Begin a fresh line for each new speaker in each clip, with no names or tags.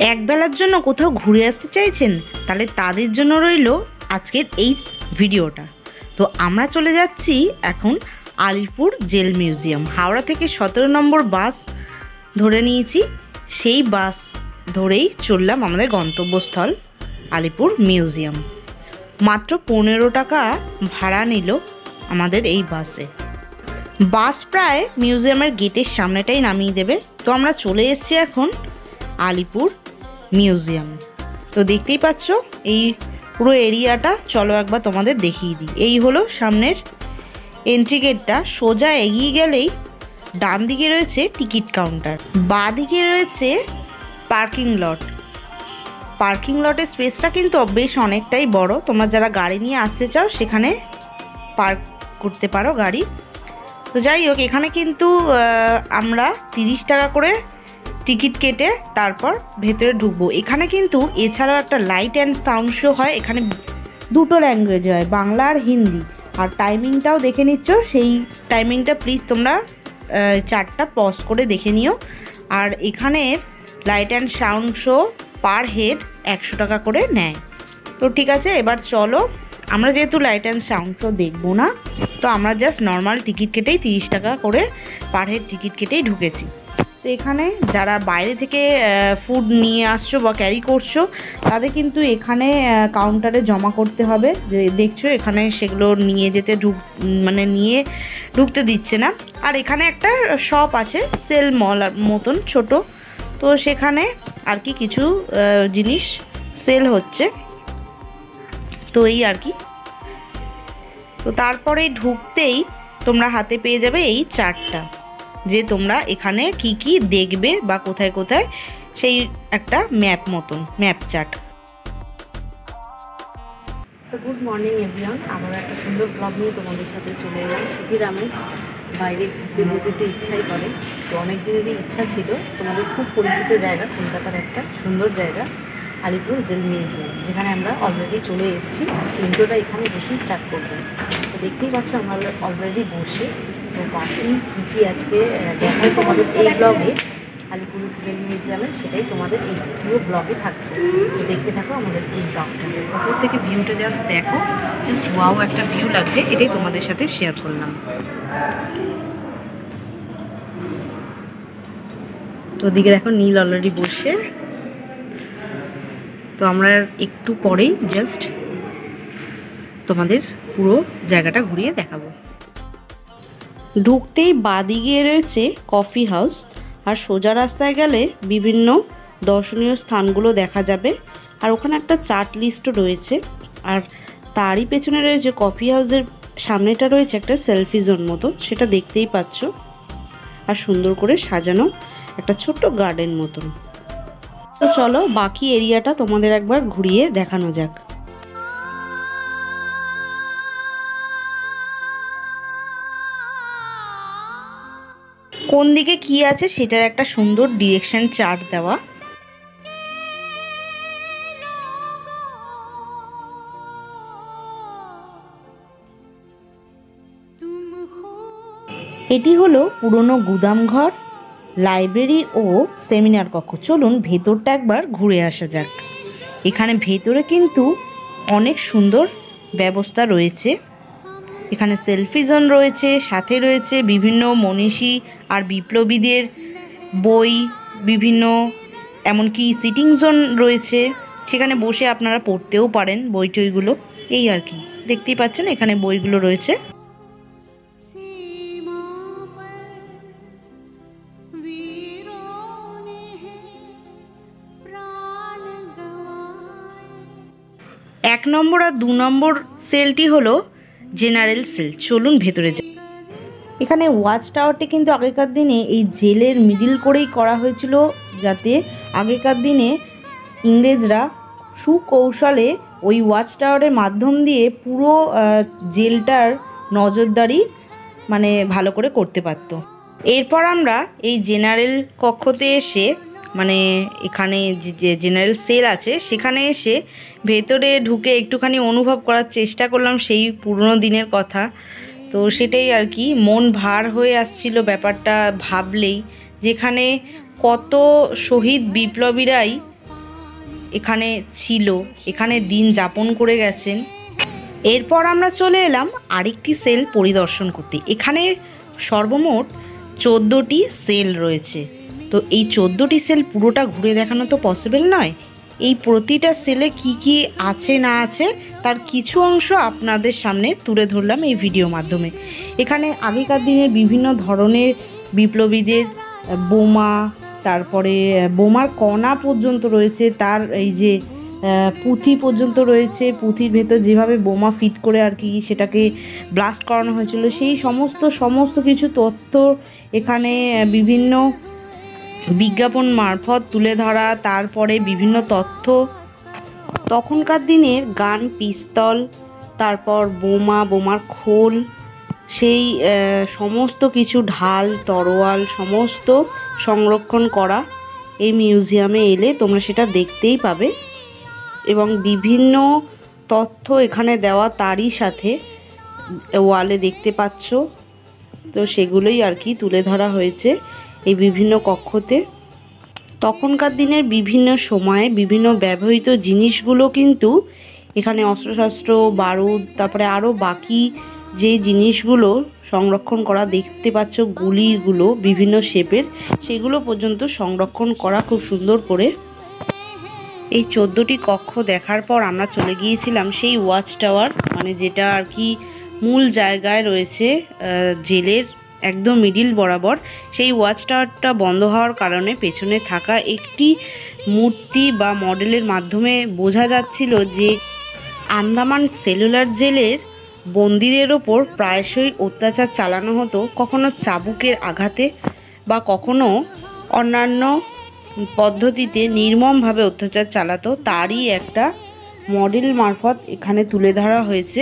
একবেলার জন্য কোথাও ঘুরে আসতে চাইছেন, তাহলে তাদের জন্য রইল আজকের এই ভিডিওটা। তো আমরা চলে যাচ্ছি এখন আলিপুর জেল মিউজিয়াম। হাওড়া থেকে 17 নম্বর বাস ধরে নিয়েছি, সেই বাস ধরেই চললাম আমাদের গন্তব্যস্থল আলিপুর মিউজিয়াম। মাত্র 15 টাকা ভাড়া নিল আমাদের এই বাসে। বাস প্রায় মিউজিয়ামের গেটের সামনেটাই নামিয়ে দেবে। তো আমরা চলে এসেছি এখন আলিপুর মিউজিয়াম। তো দেখতেই পাচ্ছ এই পুরো এরিয়াটা, চলো একবার তোমাদের দেখিয়ে দিই। এই হলো সামনের এন্ট্রি গেটটা। সোজা এগিয়ে গেলেই ডান দিকে রয়েছে টিকিট কাউন্টার, বাঁ দিকে রয়েছে পার্কিং লট। পার্কিং লটের স্পেসটা কিন্তু বেশ অনেকটাই বড়। তোমরা যারা গাড়ি নিয়ে আসতে চাও সেখানে পার্ক করতে পারো গাড়ি। তো যাই হোক, এখানে কিন্তু আমরা 30 টাকা করে টিকিট কেটে তারপর ভেতরে ঢুকবো। এখানে কিন্তু এছাড়াও একটা লাইট অ্যান্ড সাউন্ড শো হয়। এখানে দুটো ল্যাঙ্গুয়েজ হয়, বাংলা আর হিন্দি। আর টাইমিংটাও দেখে নিচ্ছ, সেই টাইমিংটা প্লিজ তোমরা 4টা পজ করে দেখে নিও। আর এখানের light and sound show per head 100 টাকা করে নেয়। তো ঠিক আছে, এবার চলো। আমরা যেহেতু লাইট অ্যান্ড সাউন্ড শো দেখবো না, তো আমরা জাস্ট নর্মাল টিকিট কেটেই 30 টাকা করে পার হেড টিকিট কেটেই ঢুকেছি। তো এখানে যারা বাইরে থেকে ফুড নিয়ে আসছো বা ক্যারি করছো, তাদের কিন্তু এখানে কাউন্টারে জমা করতে হবে। যে দেখছো এখানে সেগুলো নিয়ে যেতে নিয়ে ঢুকতে দিচ্ছে না। আর এখানে একটা শপ আছে, সেল মল মতন ছোট, তো সেখানে আর কি কিছু জিনিস সেল হচ্ছে। তো এই আর কি। তো তারপরে ঢুকতেই তোমরা হাতে পেয়ে যাবে এই চার্টটা, যে তোমরা এখানে কি কি দেখবে বা কোথায় কোথায়, সেই একটা ম্যাপ মতন map chart.
So good morning everyone, আবার একটা সুন্দর ব্লগ নিয়ে তোমাদের সাথে চলে এলাম। শীতের আমেজ, বাইরে ঘুরতে যেতে তো ইচ্ছাই করে। তো অনেক দিনেরই ইচ্ছা ছিল। তোমাদের খুব পরিচিত জায়গা, কলকাতার একটা সুন্দর জায়গা আলিপুর জেল মিউজিয়াম, যেখানে আমরা অলরেডি চলে এসেছি। আজকে ইন্ট্রোটা এখানে বসেই স্টার্ট করবো। তো দেখতেই পাচ্ছ আমরা অলরেডি বসে। তো বাকি কী কী আজকে দেখাই তোমাদের এই ব্লগে আলিপুর জেল মিউজিয়ামে, সেটাই তোমাদের এই পুরো ব্লগে থাকছে। তো দেখতে থাকো আমাদের এই ব্লগটা।
উপর থেকে ভিউটা জাস্ট দেখো, জাস্ট ওয়াও একটা ভিউ লাগছে, এটাই তোমাদের সাথে শেয়ার করলাম। তো ওদিকে দেখো নীল অলরেডি বসে। তো আমরা একটু পরেই জাস্ট তোমাদের পুরো জায়গাটা ঘুরিয়ে দেখাবো। ঢুকতেই বাঁদিকে রয়েছে কফি হাউস, আর সোজা রাস্তায় গেলে বিভিন্ন দর্শনীয় স্থানগুলো দেখা যাবে। আর ওখানে একটা চার্ট লিস্টও রয়েছে। আর তারই পেছনে রয়েছে কফি হাউসের সামনেটা রয়েছে একটা সেলফি জোন মতো, সেটা দেখতেই পাচ্ছ। আর সুন্দর করে সাজানো একটা ছোট্ট গার্ডেন মতন। তো চলো বাকি এরিয়াটা তোমাদের একবার ঘুরিয়ে দেখানো যাক। কোন দিকে কি আছে সেটার একটা সুন্দর ডিরেকশন চার্ট দেওয়া। এটি হলো পুরনো গুদামঘর, লাইব্রেরি ও সেমিনার কক্ষ। চলুন ভেতরটা একবার ঘুরে আসা যাক। এখানে ভেতরে কিন্তু অনেক সুন্দর ব্যবস্থা রয়েছে। এখানে সেলফি জোন রয়েছে, সাথে রয়েছে বিভিন্ন মনীষী আর বিপ্লবীদের বই, বিভিন্ন এমনকি সিটিং জোন রয়েছে, সেখানে বসে আপনারা পড়তেও পারেন বই টইগুলো। এই আর কি, দেখতেই পাচ্ছেন এখানে বইগুলো রয়েছে। এক নম্বর আর 2 নম্বর সেলটি হলো জেনারেল সেল। চলুন ভেতরে যাই। এখানে ওয়াচ টাওয়ারটি কিন্তু আগেকার দিনে এই জেলের মিডিল করেই করা হয়েছিল, যাতে আগেকার দিনে ইংরেজরা সুকৌশলে ওই ওয়াচ টাওয়ারের মাধ্যম দিয়ে পুরো জেলটার নজরদারি ভালো করে করতে পারতো। এরপর আমরা এই জেনারেল কক্ষতে এসে, এখানে যে জেনারেল সেল আছে সেখানে এসে ভেতরে ঢুকে একটুখানি অনুভব করার চেষ্টা করলাম সেই পুরনো দিনের কথা। তো সেটাই আর কি, মন ভার হয়ে আসছিল ব্যাপারটা ভাবলেই, যেখানে কত শহীদ বিপ্লবীরাই এখানে ছিল, এখানে দিন যাপন করে গেছেন। এরপর আমরা চলে এলাম আরেকটি সেল পরিদর্শন করতে। এখানে সর্বমোট 14টি সেল রয়েছে। তো এই 14টি সেল পুরোটা ঘুরে দেখানো তো পসিবল নয়। এই প্রতিটা সেলে কি কি আছে না আছে তার কিছু অংশ আপনাদের সামনে তুলে ধরলাম এই ভিডিও মাধ্যমে। এখানে আগেকার দিনের বিভিন্ন ধরনের বিপ্লবীদের বোমা, তারপরে বোমার কণা পর্যন্ত রয়েছে, তার এই যে পুঁথি পর্যন্ত রয়েছে, পুঁথির ভেতর যেভাবে বোমা ফিট করে আর কি সেটাকে ব্লাস্ট করানো হয়েছিল সেই সমস্ত কিছু তথ্য এখানে বিভিন্ন বিজ্ঞাপন মারফত তুলে ধরা। তারপরে বিভিন্ন তথ্য, তখনকার দিনের গান, পিস্তল, তারপর বোমার খোল, সেই সমস্ত কিছু ঢাল, তরোয়াল সমস্ত সংরক্ষণ করা এই মিউজিয়ামে এলে তোমরা সেটা দেখতেই পাবে। এবং বিভিন্ন তথ্য এখানে দেওয়া, তারই সাথে ওয়ালে দেখতে পাচ্ছ। তো সেগুলোই আর কি তুলে ধরা হয়েছে এই বিভিন্ন কক্ষতে। তখনকার দিনের বিভিন্ন সময়ে বিভিন্ন ব্যবহৃত জিনিসগুলো কিন্তু এখানে অস্ত্রশস্ত্র, বারুদ, তারপরে আরও বাকি যে জিনিসগুলো সংরক্ষণ করা দেখতে পাচ্ছ, গুলিগুলো বিভিন্ন শেপের, সেগুলো পর্যন্ত সংরক্ষণ করা খুব সুন্দর করে। এই 14টি কক্ষ দেখার পর আমরা চলে গিয়েছিলাম সেই ওয়াচ টাওয়ার, মানে যেটা আর কি মূল জায়গায় রয়েছে জেলের একদম মিডিল বরাবর। সেই ওয়াচ টাওয়ারটা বন্ধ হওয়ার কারণে পেছনে থাকা একটি মূর্তি বা মডেলের মাধ্যমে বোঝা যাচ্ছিল যে আন্দামান সেলুলার জেলের বন্দীদের ওপর প্রায়শই অত্যাচার চালানো হতো, কখনো চাবুকের আঘাতে বা কখনো অন্যান্য পদ্ধতিতে নির্মমভাবে অত্যাচার চালাতো। তারই একটা মডেল মারফত এখানে তুলে ধরা হয়েছে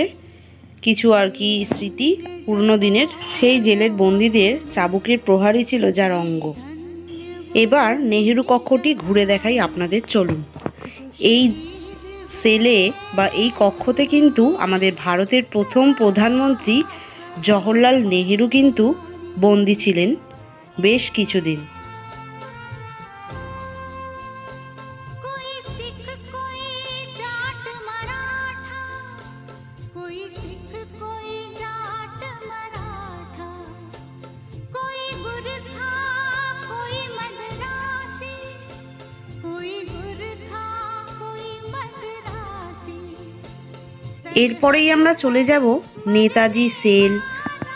কিছু আর কি স্মৃতি পুরনো দিনের। সেই জেলের বন্দীদের চাবুকের প্রহারই ছিল যার অঙ্গ। এবার নেহেরু কক্ষটি ঘুরে দেখাই আপনাদের, চলুন। এই সেলে বা এই কক্ষতে কিন্তু আমাদের ভারতের প্রথম প্রধানমন্ত্রী জওহরলাল নেহেরু কিন্তু বন্দী ছিলেন বেশ কিছুদিন। এরপরেই আমরা চলে যাব নেতাজি সেল,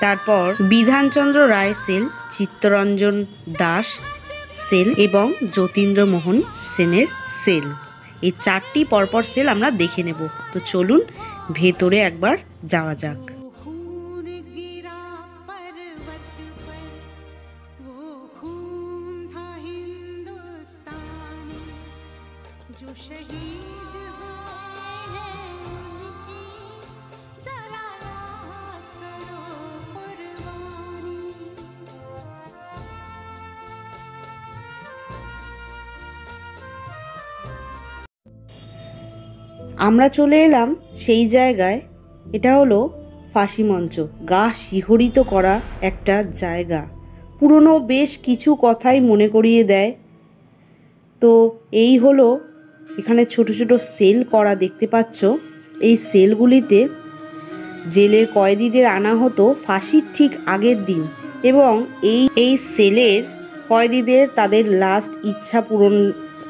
তারপর বিধানচন্দ্র রায় সেল, চিত্তরঞ্জন দাস সেল এবং যতীন্দ্রমোহন সেনের সেল। এই 4টি পরপর সেল আমরা দেখে নেব। তো চলুন ভেতরে একবার যাওয়া যাক। আমরা চলে এলাম সেই জায়গায়। এটা হলো ফাঁসি মঞ্চ, গা শিহরিত করা একটা জায়গা। পুরনো বেশ কিছু কথাই মনে করিয়ে দেয়। তো এই হলো এখানে ছোট ছোট সেল করা দেখতে পাচ্ছ। এই সেলগুলিতে জেলের কয়েদিদের আনা হতো ফাঁসির ঠিক আগের দিন, এবং এই সেলের কয়েদিদের তাদের লাস্ট ইচ্ছা পূরণ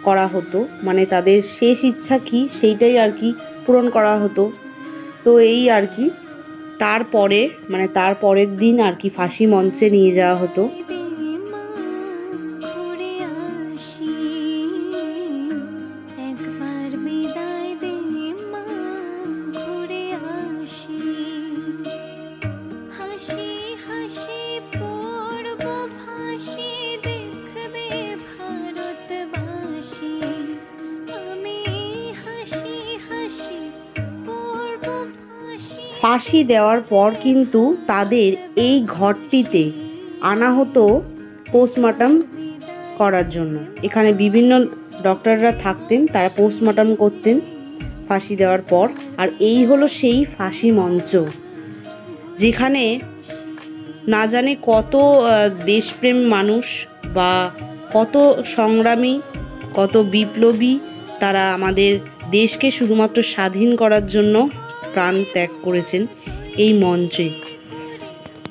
করা হতো, মানে তাদের শেষ ইচ্ছা কি সেইটাই আর কি পূরণ করা হতো। তো এই আর কি তারপরে মানে তার পরের দিন আর কি ফাঁসি মঞ্চে নিয়ে যাওয়া হতো। ফাঁসি দেওয়ার পর কিন্তু তাদের এই ঘরটিতে আনা হতো পোস্টমর্টম করার জন্য। এখানে বিভিন্ন ডক্টররা থাকতেন, তারা পোস্টমর্টম করতেন ফাঁসি দেওয়ার পর। আর এই হলো সেই ফাঁসি মঞ্চ, যেখানে না জানে কত দেশপ্রেম মানুষ বা কত সংগ্রামী, কত বিপ্লবী তারা আমাদের দেশকে শুধুমাত্র স্বাধীন করার জন্য প্রাণ ত্যাগ করেছেন এই মঞ্চে।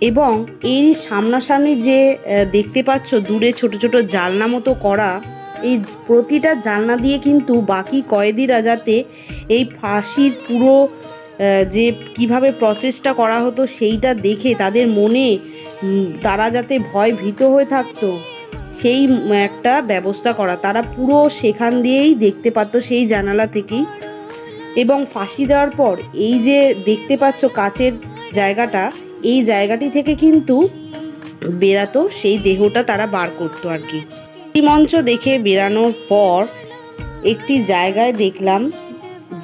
এবং এই সামনাসামনি যে দেখতে পাচ্ছ দূরে ছোট ছোট জানলা মতো করা, এই প্রতিটা জানলা দিয়ে কিন্তু বাকি কয়েদিরা যাতে এই ফাঁসির পুরো যে কিভাবে প্রসেসটা করা হতো সেইটা দেখে তাদের মনে তারা যাতে ভয় ভীত হয়ে থাকতো, সেই একটা ব্যবস্থা করা। তারা পুরো সেখান দিয়েই দেখতে পারতো, সেই জানালা থেকেই। এবং ফাঁসি দেওয়ার পর এই যে দেখতে পাচ্ছ কাচের জায়গাটা, এই জায়গাটি থেকে কিন্তু বেরাতো সেই দেহটা তারা বার করতো আর কি। এই মঞ্চ দেখে বেরানোর পর একটি জায়গায় দেখলাম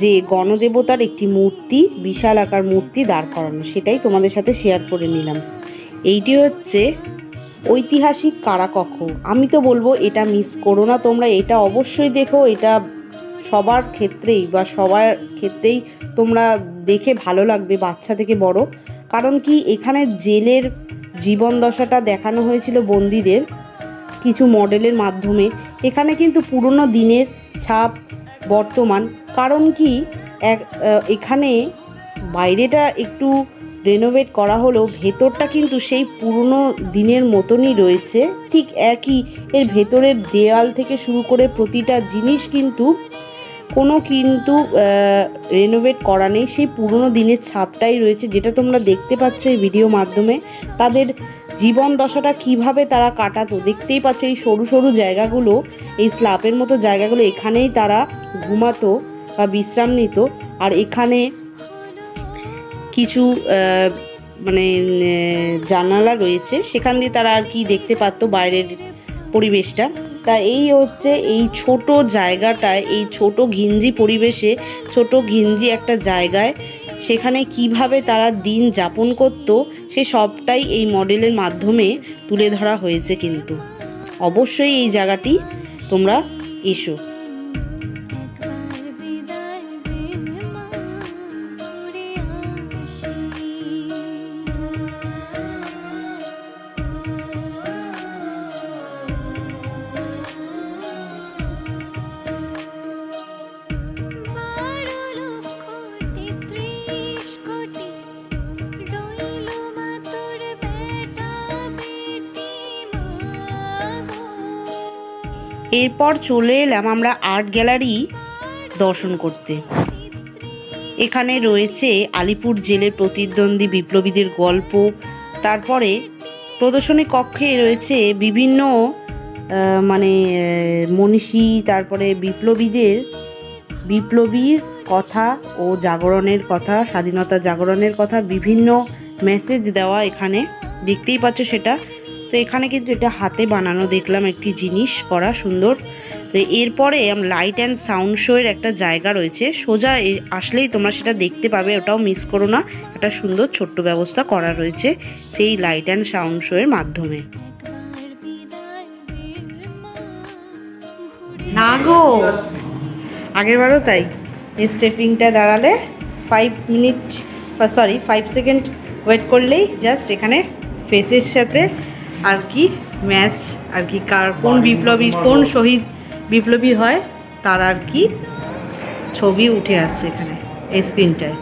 যে গণদেবতার একটি মূর্তি, বিশাল আকার মূর্তি দাঁড় করানো, সেটাই তোমাদের সাথে শেয়ার করে নিলাম। এইটি হচ্ছে ঐতিহাসিক কারাকক্ষ। আমি তো বলবো এটা মিস করো না তোমরা, এটা অবশ্যই দেখো। এটা সবার ক্ষেত্রেই বা সবার ক্ষেত্রেই তোমরা দেখে ভালো লাগবে, বাচ্চা থেকে বড়। কারণ কি, এখানে জেলের জীবন দশাটা দেখানো হয়েছিল বন্দীদের কিছু মডেলের মাধ্যমে। এখানে কিন্তু পুরনো দিনের ছাপ বর্তমান। কারণ কি, এখানে বাইরেটা একটু রেনোভেট করা হলেও ভেতরটা কিন্তু সেই পুরনো দিনের মতনই রয়েছে, ঠিক একই। এর ভেতরের দেয়াল থেকে শুরু করে প্রতিটা জিনিস কিন্তু রেনোভেট করা নেই, সেই পুরনো দিনের ছাপটাই রয়েছে, যেটা তোমরা দেখতে পাচ্ছ এই ভিডিও মাধ্যমে। তাদের জীবন দশাটা কিভাবে তারা কাটাতো দেখতেই পাচ্ছ। এই সরু সরু জায়গাগুলো, এই স্ল্যাবের মতো জায়গাগুলো, এখানেই তারা ঘুমাতো বা বিশ্রাম নিত। আর এখানে কিছু জানালা রয়েছে, সেখান দিয়ে তারা আর কি দেখতে পারতো বাইরের পরিবেশটা। তা এই হচ্ছে এই ছোট জায়গাটায়, এই ছোট ঘিঞ্জি পরিবেশে, ছোট ঘিঞ্জি একটা জায়গায় সেখানে কিভাবে তারা দিন যাপন করতো সে সবটাই এই মডেলের মাধ্যমে তুলে ধরা হয়েছে। কিন্তু অবশ্যই এই জায়গাটি তোমরা এসো। এরপর চলে এলাম আমরা আর্ট গ্যালারি দর্শন করতে। এখানে রয়েছে আলিপুর জেলের প্রতিদ্বন্দ্বী বিপ্লবীদের গল্প। তারপরে প্রদর্শনী কক্ষে রয়েছে বিভিন্ন মনীষী, তারপরে বিপ্লবীর কথা ও জাগরণের কথা, স্বাধীনতা জাগরণের কথা, বিভিন্ন মেসেজ দেওয়া এখানে দেখতেই পাচ্ছ সেটা। তো এখানে কিন্তু এটা হাতে বানানো দেখলাম একটি জিনিস করা সুন্দর। তো এরপরে লাইট অ্যান্ড সাউন্ড শোয়ের একটা জায়গা রয়েছে, সোজা আসলেই তোমরা সেটা দেখতে পাবে, ওটাও মিস করো না। একটা সুন্দর ছোট্ট ব্যবস্থা করা রয়েছে সেই লাইট অ্যান্ড সাউন্ড শোয়ের মাধ্যমে। না গো, আগেরবারও তাই, স্টেপিংটা দাঁড়ালে 5 সেকেন্ড ওয়েট করলেই জাস্ট এখানে ফেসের সাথে আর কি ম্যাচ, আর কি কোন বিপ্লবী, কোন শহীদ বিপ্লবী হয় তার আর কি ছবি উঠে আসছে এখানে এই স্ক্রিনটায়।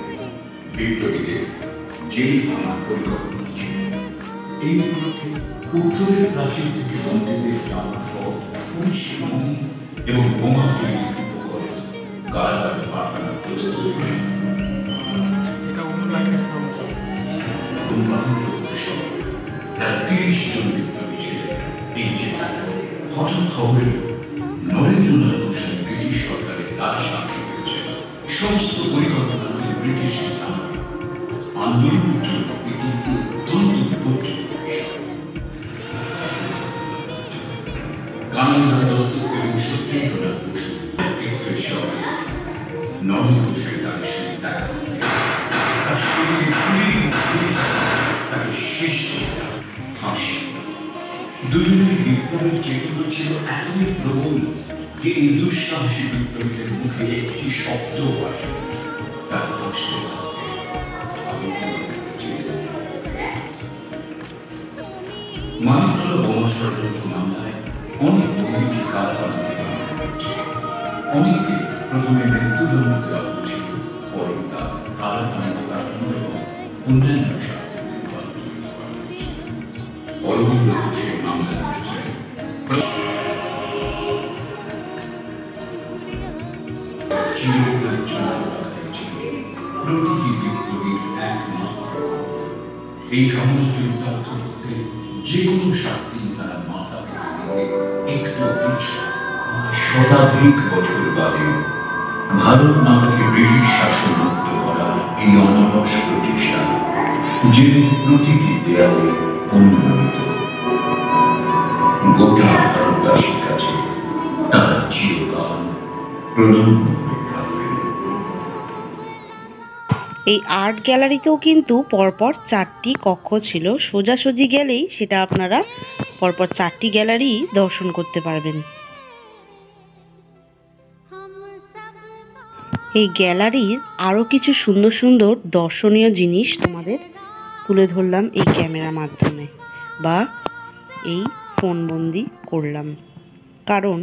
ব্রিটিশ সরকারের কাজ সামনে রয়েছে, সমস্ত পরিকল্পনা ব্রিটিশ আন্দোলনের জন্য কিন্তু অত্যন্ত বিপজ্জনক কানাডা দত্ত এবং সত্যেন্দ্রনাথ বসু 31 অগস্ট 9 বছরের তার সঙ্গে দেখা করতে তার শরীরে তাকে শেষ করে ফাঁসি। দুজনের বিপ্লবের চেতনা ছিল এতই প্রবল যে এই দুঃসাহসী বিপ্লবীদের মুখে একটি শব্দ আসে, তার কষ্ট। মানিকতলা বোমা ষড়যন্ত্র মামলায় অনেক বন্দীকে কারাগারে পাঠানো হয়েছে, অনেকে প্রথমে মৃত্যুদণ্ড দেওয়া হয়েছিল, পরে তা কারাদণ্ড কাটানো এবং অন্যান্য শাস্তি করা হয়েছিল। অরবিন্দ ঘোষের মামলা রয়েছে চিরকাল চন্দ্র রাখাই ছিল প্রতিটি বিপ্লবীর একমাত্র। এই কামনা চরিতার্থ করতে যে কোনো শাস্তি তারা মাথা পেতে নিতে একটু ইচ্ছা। শতাধিক বছর বাদে ভারত মাতাকে ব্রিটিশ শাসন মুক্ত করার এই অনবশ প্রচেষ্টা জেলের প্রতিটি দেয়ালে অনুমোদিত। গোটা ভারতবাসীর কাছে তারা চিরকাল প্রণম্য হয়ে থাকবে।
এই আর্ট গ্যালারিতেও কিন্তু পরপর 4টি কক্ষ ছিল। সোজাসুজি গেলেই সেটা আপনারা পরপর 4টি গ্যালারি দর্শন করতে পারবেন। এই গ্যালারির আরও কিছু সুন্দর সুন্দর দর্শনীয় জিনিস তোমাদের তুলে ধরলাম এই ক্যামেরার মাধ্যমে বা এই ফোনবন্দি করলাম, কারণ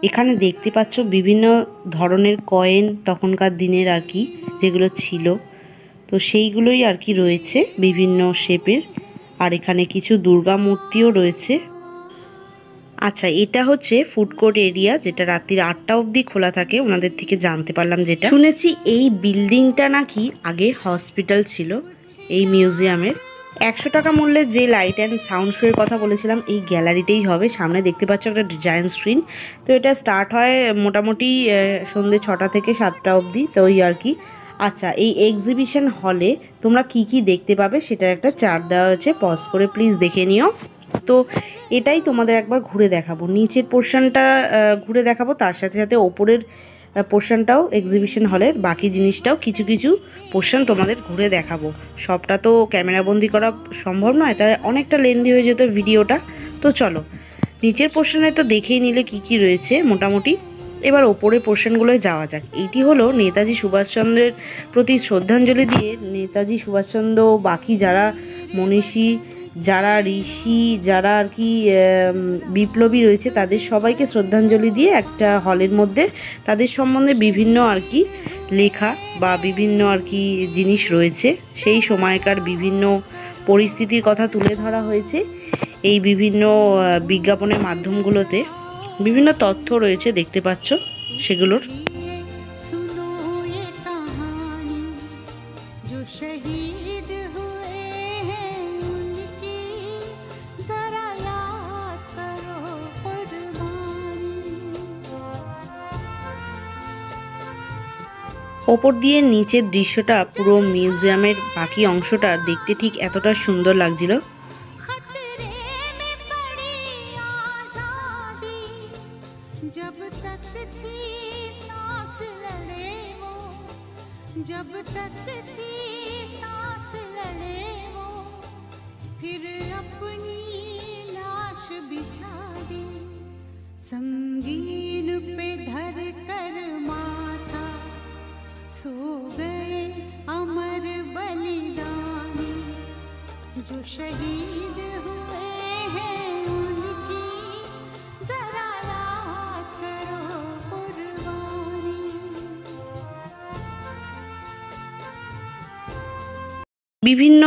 এখানে দেখতে পাচ্ছ বিভিন্ন ধরনের কয়েন তখনকার দিনের আর কি যেগুলো ছিল, তো সেইগুলোই আর কি রয়েছে বিভিন্ন শেপের। আর এখানে কিছু দুর্গা মূর্তিও রয়েছে। আচ্ছা, এটা হচ্ছে ফুড কোর্ট এরিয়া, যেটা রাত্রির 8টা অবধি খোলা থাকে ওনাদের থেকে জানতে পারলাম। যেটা শুনেছি এই বিল্ডিংটা নাকি আগে হসপিটাল ছিল এই মিউজিয়ামের। 100 টাকা মূল্যের যে লাইট অ্যান্ড সাউন্ড শোয়ের কথা বলেছিলাম এই গ্যালারিতেই হবে। সামনে দেখতে পাচ্ছ একটা জায়ান্ট স্ক্রিন, তো এটা স্টার্ট হয় মোটামুটি সন্ধ্যে 6টা থেকে 7টা অবধি, তো ওই আর কি। আচ্ছা, এই এক্সিবিশন হলে তোমরা কি কি দেখতে পাবে সেটার একটা চার্ট দেওয়া হয়েছে, পজ করে প্লিজ দেখে নিও। তো এটাই তোমাদের একবার ঘুরে দেখাবো, নিচের পোর্শনটা ঘুরে দেখাবো, তার সাথে সাথে ওপরের পোর্শনটাও এক্সিবিশন হলের বাকি জিনিসটাও কিছু কিছু পোর্শন তোমাদের ঘুরে দেখাবো। সবটা তো ক্যামেরাবন্দি করা সম্ভব নয়, তাই অনেকটা লেন্দি হয়ে যেত ভিডিওটা। তো চলো নিচের পোর্শনে তো দেখেই নিলে কি কি রয়েছে মোটামুটি, এবার ওপরের পোর্শনগুলোয় যাওয়া যাক। এইটি হলো নেতাজি সুভাষচন্দ্রের প্রতি শ্রদ্ধাঞ্জলি দিয়ে নেতাজি সুভাষচন্দ্র, বাকি যারা মনীষী, যারা ঋষি, যারা আর কি বিপ্লবী রয়েছে তাদের সবাইকে শ্রদ্ধাঞ্জলি দিয়ে একটা হলের মধ্যে তাদের সম্বন্ধে বিভিন্ন আর কি লেখা বা বিভিন্ন আর কি জিনিস রয়েছে, সেই সময়কার বিভিন্ন পরিস্থিতির কথা তুলে ধরা হয়েছে। এই বিভিন্ন বিজ্ঞাপনের মাধ্যমগুলোতে বিভিন্ন তথ্য রয়েছে, দেখতে পাচ্ছ সেগুলোর। ওপর দিয়ে নিচের দৃশ্যটা পুরো মিউজিয়ামের বাকি অংশটা দেখতে ঠিক এতটা সুন্দর লাগছিল।
जब तक थी सांस लड़े वो फिर अपनी लाश बिछा दी संगीन पे धर कर माथा सो गए अमर बलिदानी जो शहीद हुए हैं उनकी जरा याद करो कुर्बानी।
বিভিন্ন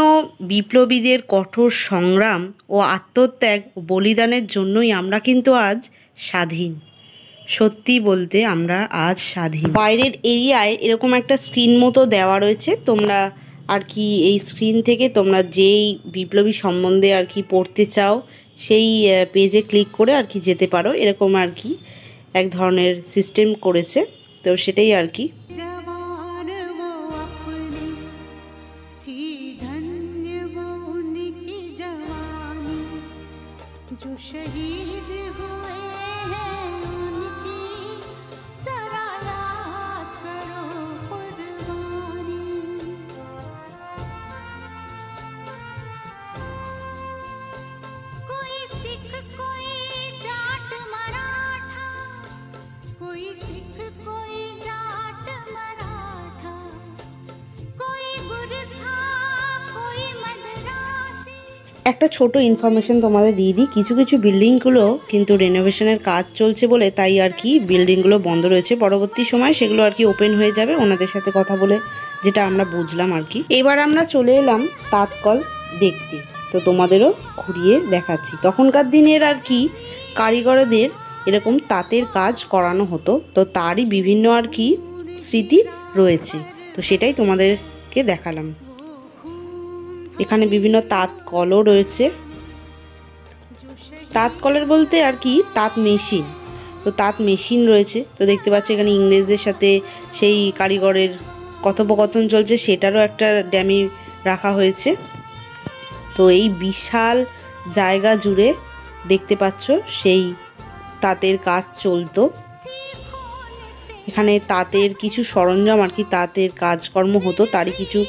বিপ্লবীদের কঠোর সংগ্রাম ও আত্মত্যাগ ও বলিদানের জন্যই আমরা কিন্তু আজ স্বাধীন। সত্যি বলতে আমরা আজ স্বাধীন। বাইরের এরিয়ায় এরকম একটা স্ক্রিন মতো দেওয়া রয়েছে, তোমরা আর কি এই স্ক্রিন থেকে তোমরা যেই বিপ্লবী সম্বন্ধে আর কি পড়তে চাও সেই পেজে ক্লিক করে আর কি যেতে পারো, এরকম আর কি এক ধরনের সিস্টেম করেছে, তো সেটাই আর কি।
जो शहीद हुए हैं उनकी जरा याद करो कुर्बानी। कोई सिख कोई जाट मराठा, कोई सिख कोई जाट मराठा, कोई गुरखा कोई मद्रासी।
একটা ছোট ইনফরমেশন তোমাদের দিয়ে দিই, কিছু কিছু বিল্ডিংগুলো কিন্তু রেনোভেশনের কাজ চলছে বলে তাই আর কি বিল্ডিংগুলো বন্ধ রয়েছে। পরবর্তী সময় সেগুলো আর কি ওপেন হয়ে যাবে ওনাদের সাথে কথা বলে, যেটা আমরা বুঝলাম আর কি। এবার আমরা চলে এলাম তাঁতকল দেখতে, তো তোমাদেরও ঘুরিয়ে দেখাচ্ছি। তখনকার দিনের আর কি কারিগরদের এরকম তাঁতের কাজ করানো হতো, তো তারই বিভিন্ন আর কি স্মৃতি রয়েছে, তো সেটাই তোমাদেরকে দেখালাম। এখানে বিভিন্ন তাঁত কলও রয়েছে। তাঁত কলের বলতে আর কি তাঁত মেশিন, তো তাঁত মেশিন রয়েছে। তো দেখতে পাচ্ছি এখানে ইংরেজদের সাথে সেই কারিগরের কথোপকথন চলছে, সেটারও একটা ড্যামি রাখা হয়েছে। তো এই বিশাল জায়গা জুড়ে দেখতে পাচ্ছ সেই তাঁতের কাজ চলতো। এখানে তাঁতের কিছু সরঞ্জাম আর কি তাঁতের কাজকর্ম হতো, তারই কিছু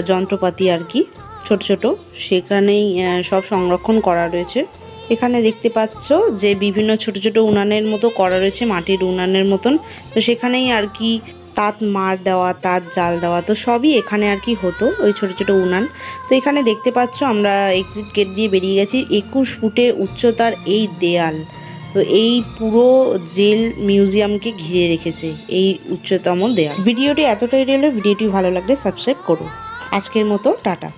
যন্ত্রপাতি আর কি ছোট ছোট সেখানেই সব সংরক্ষণ করা রয়েছে। এখানে দেখতে পাচ্ছ যে বিভিন্ন ছোট ছোট উনানের মতো করা রয়েছে, মাটির উনানের মতন। তো সেখানেই আর কি তাঁত মার দেওয়া, তাঁত জাল দেওয়া, তো সবই এখানে আর কি হতো, ওই ছোট ছোট উনান। তো এখানে দেখতে পাচ্ছ আমরা এক্সিট গেট দিয়ে বেরিয়ে গেছি। 21 ফুটে উচ্চতার এই দেয়াল, তো এই পুরো জেল মিউজিয়ামকে ঘিরে রেখেছে এই উচ্চতম দেয়াল। ভিডিওটি এতটাই রইল, ভিডিওটি ভালো লাগলে সাবস্ক্রাইব করো। আজকের মতো টাটা।